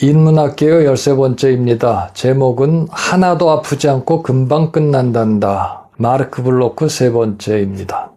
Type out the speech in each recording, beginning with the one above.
인문학계의 13번째입니다. 제목은 하나도 아프지 않고 금방 끝난단다. 마르크 블로크 3번째입니다.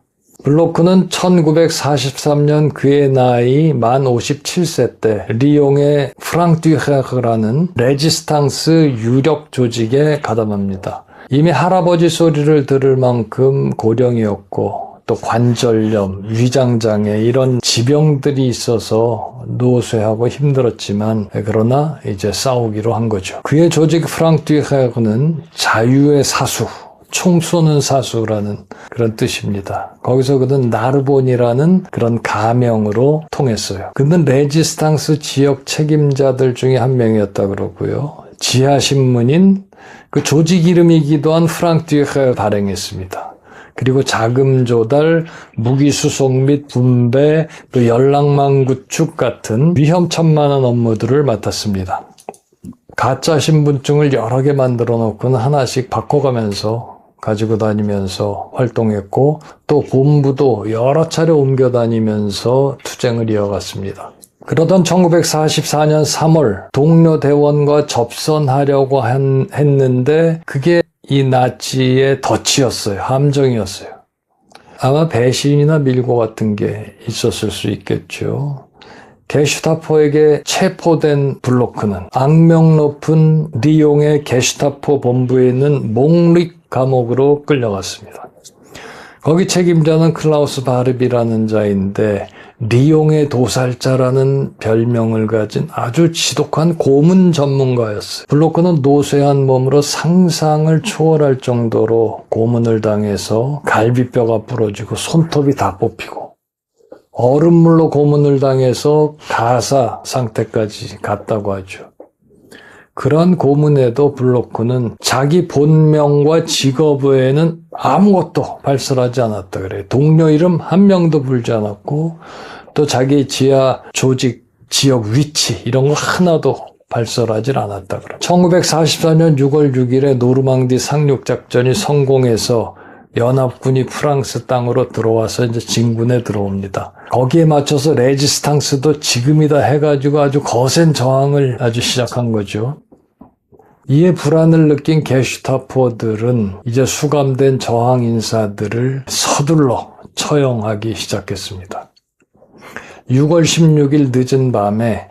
블로크는 1943년 그의 나이 만 57세 때 리옹의 프랑 듀헤르라는 레지스탕스 유력 조직에 가담합니다. 이미 할아버지 소리를 들을 만큼 고령이었고 또 관절염, 위장장애 이런 지병들이 있어서 노쇠하고 힘들었지만 그러나 이제 싸우기로 한 거죠. 그의 조직 프랑 듀헤르는 자유의 사수, 총 쏘는 사수라는 그런 뜻입니다. 거기서 그는 나르본이라는 그런 가명으로 통했어요. 그는 레지스탕스 지역 책임자들 중에 한 명이었다 그러고요. 지하신문인 그 조직 이름이기도 한 프랑 듀헤르 발행했습니다. 그리고 자금 조달, 무기 수송 및 분배, 또 연락망 구축 같은 위험천만한 업무들을 맡았습니다. 가짜 신분증을 여러 개 만들어 놓고는 하나씩 바꿔가면서 가지고 다니면서 활동했고 또 본부도 여러 차례 옮겨 다니면서 투쟁을 이어갔습니다. 그러던 1944년 3월 동료 대원과 접선하려고 했는데 그게 이 나치의 덫이었어요. 함정이었어요. 아마 배신이나 밀고 같은 게 있었을 수 있겠죠. 게슈타포에게 체포된 블로크는 악명 높은 리옹의 게슈타포 본부에 있는 몽릭 감옥으로 끌려갔습니다. 거기 책임자는 클라우스 바르비라는 자인데 리옹의 도살자라는 별명을 가진 아주 지독한 고문 전문가였어요. 블로크는 노쇠한 몸으로 상상을 초월할 정도로 고문을 당해서 갈비뼈가 부러지고 손톱이 다 뽑히고 얼음물로 고문을 당해서 가사 상태까지 갔다고 하죠. 그런 고문에도 블로크는 자기 본명과 직업 외에는 아무것도 발설하지 않았다 그래요. 동료 이름 한 명도 불지 않았고 또 자기 지하 조직, 지역 위치 이런 거 하나도 발설하지 않았다 그래요. 1944년 6월 6일에 노르망디 상륙작전이 성공해서 연합군이 프랑스 땅으로 들어와서 이제 진군에 들어옵니다. 거기에 맞춰서 레지스탕스도 지금이다 해가지고 아주 거센 저항을 아주 시작한 거죠. 이에 불안을 느낀 게슈타포들은 이제 수감된 저항 인사들을 서둘러 처형하기 시작했습니다. 6월 16일 늦은 밤에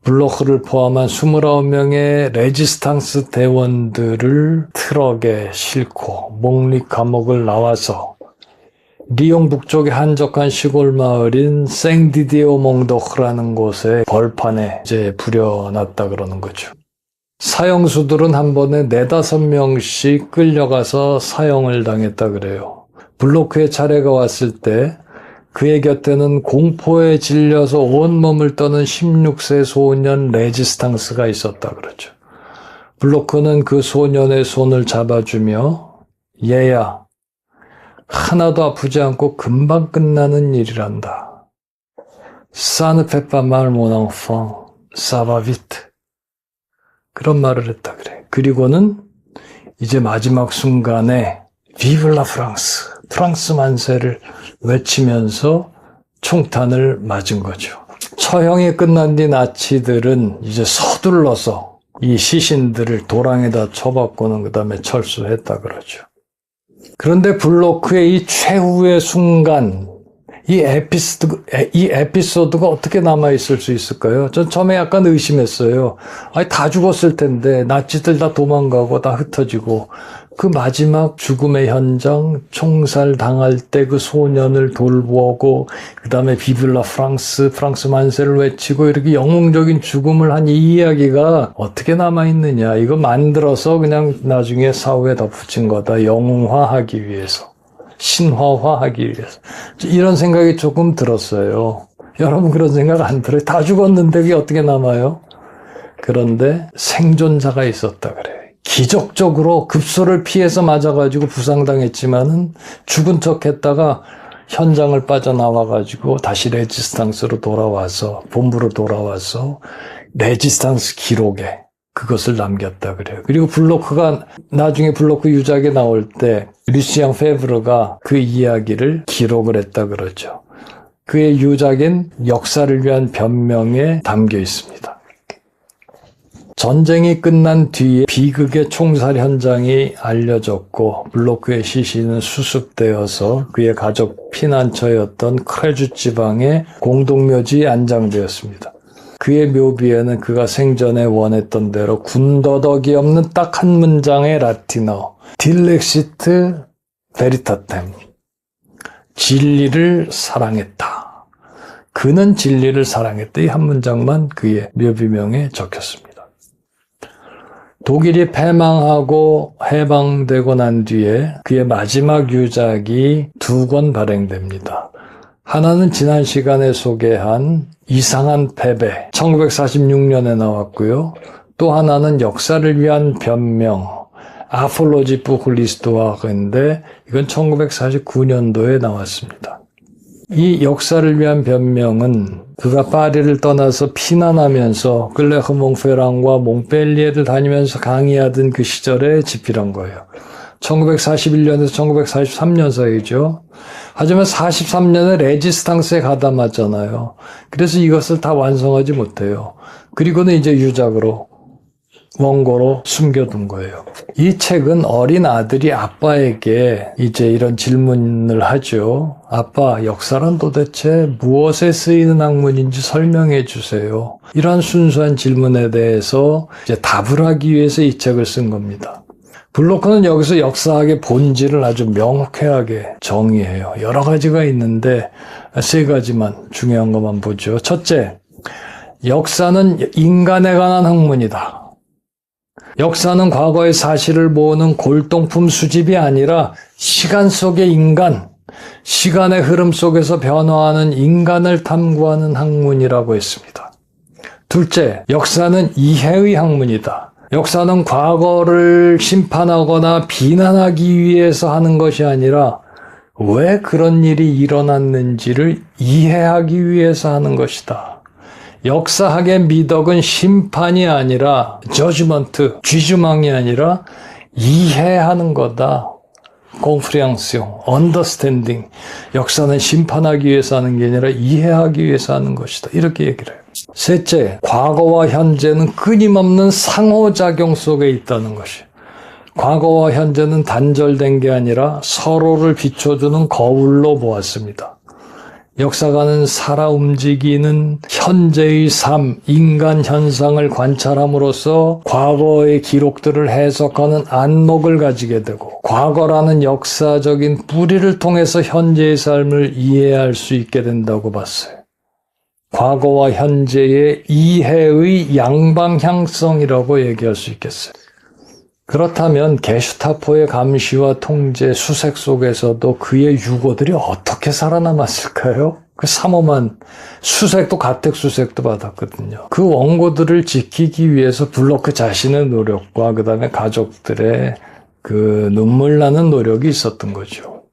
블로크를 포함한 29명의 레지스탕스 대원들을 트럭에 싣고 몽릭 감옥을 나와서 리옹 북쪽의 한적한 시골 마을인 생디디오몽도크라는 곳에 벌판에 이제 부려놨다 그러는 거죠. 사형수들은 한 번에 4-5명씩 끌려가서 사형을 당했다 그래요. 블로크의 차례가 왔을 때 그의 곁에는 공포에 질려서 온몸을 떠는 16세 소년 레지스탕스가 있었다 그러죠. 블로크는 그 소년의 손을 잡아주며 얘야, 하나도 아프지 않고 금방 끝나는 일이란다. Ça ne fait pas mal mon enfant, ça va vite. 그런 말을 했다 그래. 그리고는 이제 마지막 순간에 Vive la France, 프랑스 만세를 외치면서 총탄을 맞은 거죠. 처형이 끝난 뒤 나치들은 이제 서둘러서 이 시신들을 도랑에다 쳐박고는 그 다음에 철수했다 그러죠. 그런데 블로크의 이 최후의 순간, 이 에피소드가 어떻게 남아있을 수 있을까요? 전 처음에 약간 의심했어요. 아니, 다 죽었을 텐데, 나치들 다 도망가고, 다 흩어지고, 그 마지막 죽음의 현장, 총살 당할 때 그 소년을 돌보고, 그 다음에 비블라 프랑스 만세를 외치고, 이렇게 영웅적인 죽음을 한 이 이야기가 어떻게 남아있느냐. 이거 만들어서 그냥 나중에 사후에 덧붙인 거다. 영웅화하기 위해서. 신화화하기 위해서. 이런 생각이 조금 들었어요. 여러분 그런 생각 안 들어요? 다 죽었는데 그게 어떻게 남아요? 그런데 생존자가 있었다 그래요. 기적적으로 급소를 피해서 맞아가지고 부상당했지만은 죽은 척 했다가 현장을 빠져나와가지고 다시 레지스탕스로 돌아와서, 본부로 돌아와서 레지스탕스 기록에 그것을 남겼다 그래요. 그리고 블로크가 나중에 블로크 유작에 나올 때 루시앙 페브르가 그 이야기를 기록을 했다 그러죠. 그의 유작인 역사를 위한 변명에 담겨 있습니다. 전쟁이 끝난 뒤에 비극의 총살 현장이 알려졌고 블로크의 시신은 수습되어서 그의 가족 피난처였던 크레주 지방의 공동묘지에 안장되었습니다. 그의 묘비에는 그가 생전에 원했던 대로 군더더기 없는 딱 한 문장의 라틴어 딜렉시트 베리타템, 진리를 사랑했다. 그는 진리를 사랑했다. 이 한 문장만 그의 묘비명에 적혔습니다. 독일이 패망하고 해방되고 난 뒤에 그의 마지막 유작이 2권 발행됩니다. 하나는 지난 시간에 소개한 이상한 패배, 1946년에 나왔고요. 또 하나는 역사를 위한 변명, 아폴로지 pour l'histoire인데 이건 1949년도에 나왔습니다. 이 역사를 위한 변명은 그가 파리를 떠나서 피난하면서 클레르몽페랑과 몽펠리에를 다니면서 강의하던 그 시절에 집필한 거예요. 1941년에서 1943년 사이죠. 하지만 43년에 레지스탕스에 가담하잖아요. 그래서 이것을 다 완성하지 못해요. 그리고는 이제 유작으로 원고로 숨겨둔 거예요. 이 책은 어린 아들이 아빠에게 이제 이런 질문을 하죠. 아빠, 역사란 도대체 무엇에 쓰이는 학문인지 설명해 주세요. 이런 순수한 질문에 대해서 이제 답을 하기 위해서 이 책을 쓴 겁니다. 블로크는 여기서 역사학의 본질을 아주 명쾌하게 정의해요. 여러 가지가 있는데 3가지만 중요한 것만 보죠. 첫째, 역사는 인간에 관한 학문이다. 역사는 과거의 사실을 모으는 골동품 수집이 아니라 시간 속의 인간, 시간의 흐름 속에서 변화하는 인간을 탐구하는 학문이라고 했습니다. 둘째, 역사는 이해의 학문이다. 역사는 과거를 심판하거나 비난하기 위해서 하는 것이 아니라 왜 그런 일이 일어났는지를 이해하기 위해서 하는 것이다. 역사학의 미덕은 심판이 아니라 저지먼트, 쥐주망이 아니라 이해하는 거다. 콤프리앙시옹, 언더스탠딩. 역사는 심판하기 위해서 하는 게 아니라 이해하기 위해서 하는 것이다. 이렇게 얘기를 해요. 셋째, 과거와 현재는 끊임없는 상호작용 속에 있다는 것이에요. 과거와 현재는 단절된 게 아니라 서로를 비춰주는 거울로 보았습니다. 역사가는 살아 움직이는 현재의 삶, 인간 현상을 관찰함으로써 과거의 기록들을 해석하는 안목을 가지게 되고 과거라는 역사적인 뿌리를 통해서 현재의 삶을 이해할 수 있게 된다고 봤어요. 과거와 현재의 이해의 양방향성이라고 얘기할 수 있겠어요. 그렇다면 게슈타포의 감시와 통제, 수색 속에서도 그의 유고들이 어떻게 살아남았을까요? 그 삼엄한 수색도 가택수색도 받았거든요. 그 원고들을 지키기 위해서 블로크 자신의 노력과 그 다음에 가족들의 그 눈물 나는 노력이 있었던 거죠.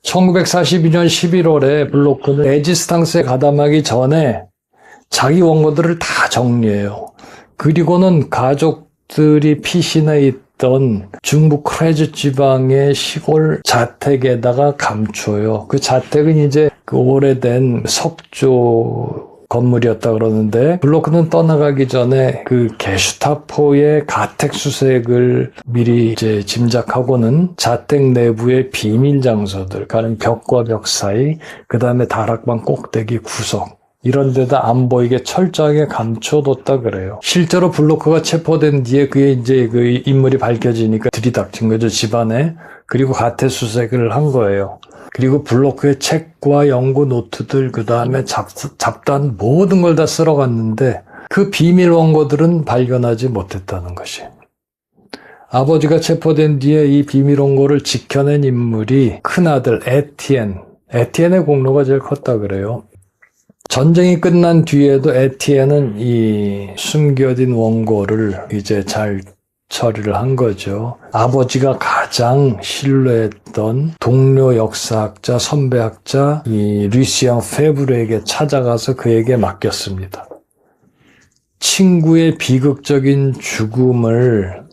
1942년 11월에 블로크는 레지스탕스에 가담하기 전에 자기 원고들을 다 정리해요. 그리고는 가족들이 피신해 있던 중부 크레주 지방의 시골 자택에다가 감춰요. 그 자택은 이제 그 오래된 석조 건물이었다 그러는데 블로크는 떠나가기 전에 그 게슈타포의 가택 수색을 미리 이제 짐작하고는 자택 내부의 비밀 장소들, 가령 벽과 벽 사이, 그 다음에 다락방 꼭대기 구석 이런 데다 안 보이게 철저하게 감춰뒀다 그래요. 실제로 블로크가 체포된 뒤에 그의 이제 그 인물이 밝혀지니까 들이닥친 거죠, 집안에. 그리고 가택 수색을 한 거예요. 그리고 블로크의 책과 연구 노트들, 그 다음에 잡다한 모든 걸 다 쓸어갔는데 그 비밀 원고들은 발견하지 못했다는 것이. 아버지가 체포된 뒤에 이 비밀 원고를 지켜낸 인물이 큰아들 에티엔의 공로가 제일 컸다 그래요. 전쟁이 끝난 뒤에도 에티엔은 이 숨겨진 원고를 이제 잘 처리를 한 거죠. 아버지가 가장 신뢰했던 동료 역사학자, 선배학자 이 루시앙 페브르에게 찾아가서 그에게 맡겼습니다. 친구의 비극적인 죽음을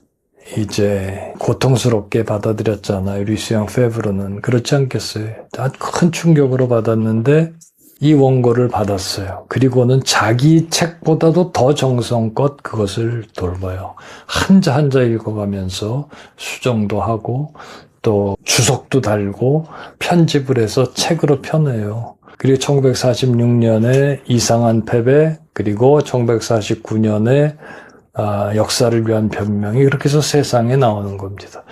이제 고통스럽게 받아들였잖아요. 루시앙 페브르는. 그렇지 않겠어요? 아주 큰 충격으로 받았는데 이 원고를 받았어요. 그리고는 자기 책보다도 더 정성껏 그것을 돌봐요. 한자 한자 읽어가면서 수정도 하고 또 주석도 달고 편집을 해서 책으로 펴내요. 그리고 1946년에 이상한 패배, 그리고 1949년에 역사를 위한 변명이 그렇게 해서 세상에 나오는 겁니다.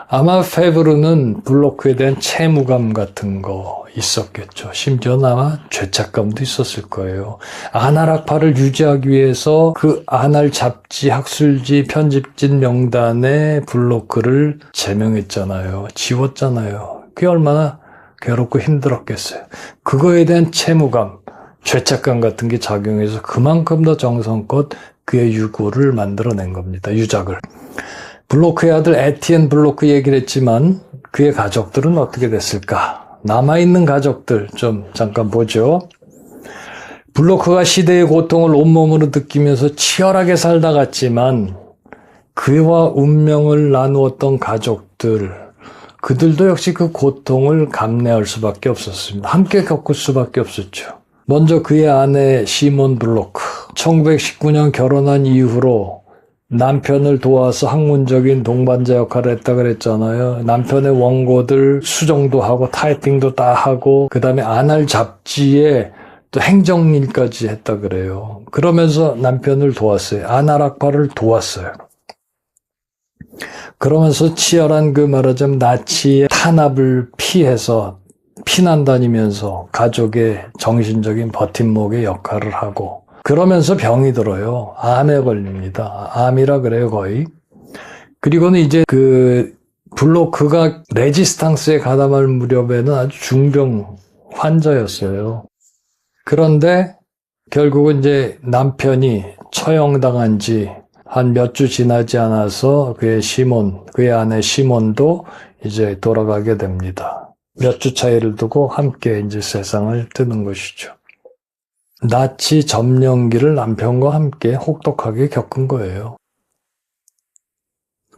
아마 페브르는 블로크에 대한 채무감 같은 거 있었겠죠. 심지어는 아마 죄책감도 있었을 거예요. 아날학파를 유지하기 위해서 그 아날 잡지, 학술지, 편집진 명단에 블로크를 제명했잖아요. 지웠잖아요. 그게 얼마나 괴롭고 힘들었겠어요. 그거에 대한 채무감, 죄책감 같은 게 작용해서 그만큼 더 정성껏 그의 유고를 만들어낸 겁니다. 유작을. 블로크의 아들 에티엔 블로크 얘기를 했지만 그의 가족들은 어떻게 됐을까? 남아있는 가족들 좀 잠깐 보죠. 블로크가 시대의 고통을 온몸으로 느끼면서 치열하게 살다 갔지만 그와 운명을 나누었던 가족들, 그들도 역시 그 고통을 감내할 수밖에 없었습니다. 함께 겪을 수밖에 없었죠. 먼저 그의 아내 시몬 블로크, 1919년 결혼한 이후로 남편을 도와서 학문적인 동반자 역할을 했다 그랬잖아요. 남편의 원고들 수정도 하고 타이핑도 다 하고 그 다음에 아날 잡지에 또 행정일까지 했다 그래요. 그러면서 남편을 도왔어요. 아날학파를 도왔어요. 그러면서 치열한 그 말하자면 나치의 탄압을 피해서 피난 다니면서 가족의 정신적인 버팀목의 역할을 하고 그러면서 병이 들어요. 암에 걸립니다. 암이라 그래요, 거의. 그리고는 이제 그 블로크가 레지스탕스에 가담할 무렵에는 아주 중병 환자였어요. 그런데 결국은 이제 남편이 처형당한 지 한 몇 주 지나지 않아서 그의 아내 시몬도 이제 돌아가게 됩니다. 몇 주 차이를 두고 함께 이제 세상을 뜨는 것이죠. 나치 점령기를 남편과 함께 혹독하게 겪은 거예요.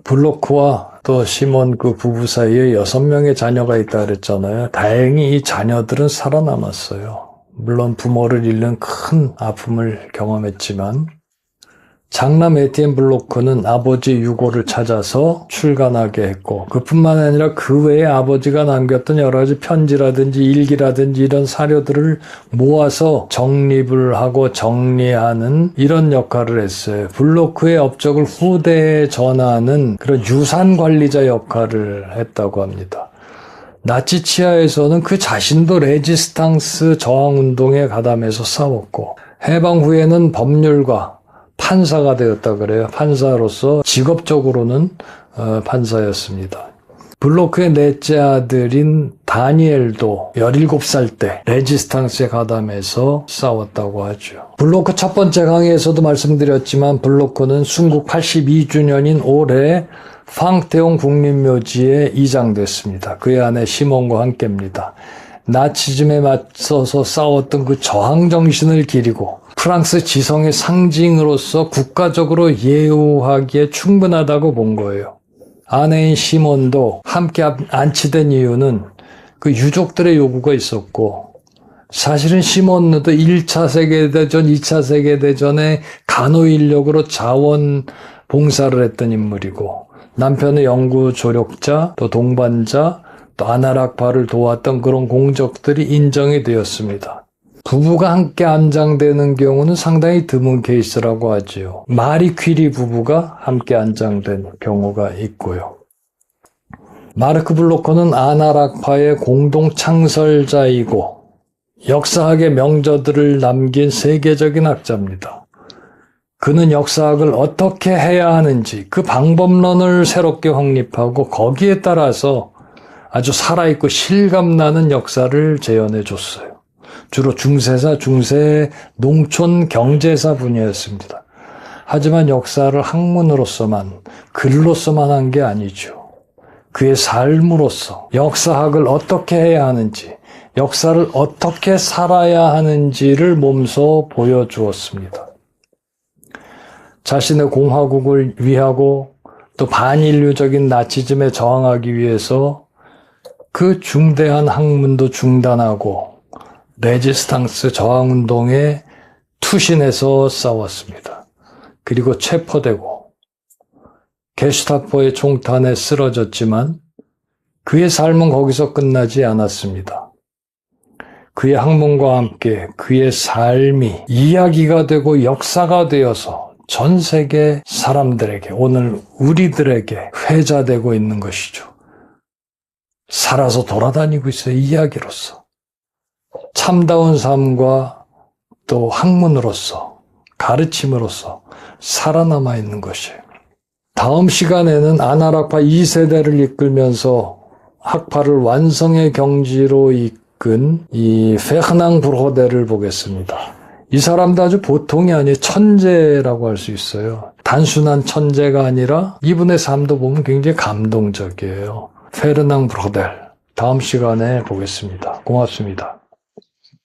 블로크와 또 시몬 그 부부 사이에 6명의 자녀가 있다 그랬잖아요. 다행히 이 자녀들은 살아남았어요. 물론 부모를 잃는 큰 아픔을 경험했지만 장남 에티엔 블로크는 아버지 유고를 찾아서 출간하게 했고 그뿐만 아니라 그 외에 아버지가 남겼던 여러 가지 편지라든지 일기라든지 이런 사료들을 모아서 정립을 하고 정리하는 이런 역할을 했어요. 블로크의 업적을 후대에 전하는 그런 유산 관리자 역할을 했다고 합니다. 나치 치하에서는 그 자신도 레지스탕스 저항운동에 가담해서 싸웠고 해방 후에는 법률가 판사가 되었다 그래요. 판사로서 직업적으로는 판사였습니다. 블로크의 넷째 아들인 다니엘도 17살 때 레지스탕스에 가담해서 싸웠다고 하죠. 블로크 첫 번째 강의에서도 말씀드렸지만 블로크는 순국 82주년인 올해 팡테온 국립묘지에 이장됐습니다. 그의 아내 시몬과 함께입니다. 나치즘에 맞서서 싸웠던 그 저항 정신을 기리고 프랑스 지성의 상징으로서 국가적으로 예우하기에 충분하다고 본 거예요. 아내인 시몬도 함께 안치된 이유는 그 유족들의 요구가 있었고 사실은 시몬도 1차 세계대전, 2차 세계대전에 간호인력으로 자원 봉사를 했던 인물이고 남편의 연구 조력자, 또 동반자, 또 아날학파를 도왔던 그런 공적들이 인정이 되었습니다. 부부가 함께 안장되는 경우는 상당히 드문 케이스라고 하지요. 마리 퀴리 부부가 함께 안장된 경우가 있고요. 마르크 블로커는 아날학파의 공동 창설자이고 역사학의 명저들을 남긴 세계적인 학자입니다. 그는 역사학을 어떻게 해야 하는지 그 방법론을 새롭게 확립하고 거기에 따라서 아주 살아있고 실감나는 역사를 재현해 줬어요. 주로 중세사, 중세 농촌 경제사 분야였습니다. 하지만 역사를 학문으로서만, 글로서만 한 게 아니죠. 그의 삶으로서 역사학을 어떻게 해야 하는지, 역사를 어떻게 살아야 하는지를 몸소 보여주었습니다. 자신의 공화국을 위하고 또 반인류적인 나치즘에 저항하기 위해서 그 중대한 학문도 중단하고 레지스탕스 저항운동에 투신해서 싸웠습니다. 그리고 체포되고 게슈타포의 총탄에 쓰러졌지만 그의 삶은 거기서 끝나지 않았습니다. 그의 학문과 함께 그의 삶이 이야기가 되고 역사가 되어서 전 세계 사람들에게, 오늘 우리들에게 회자되고 있는 것이죠. 살아서 돌아다니고 있어요. 이야기로서. 참다운 삶과 또 학문으로서, 가르침으로서 살아남아 있는 것이에요. 다음 시간에는 아나락파 2세대를 이끌면서 학파를 완성의 경지로 이끈 이 페흐낭 브로데를 보겠습니다. 이 사람도 아주 보통이 아니에요. 천재라고 할 수 있어요. 단순한 천재가 아니라 이분의 삶도 보면 굉장히 감동적이에요. 페르낭 브로델, 다음 시간에 보겠습니다. 고맙습니다.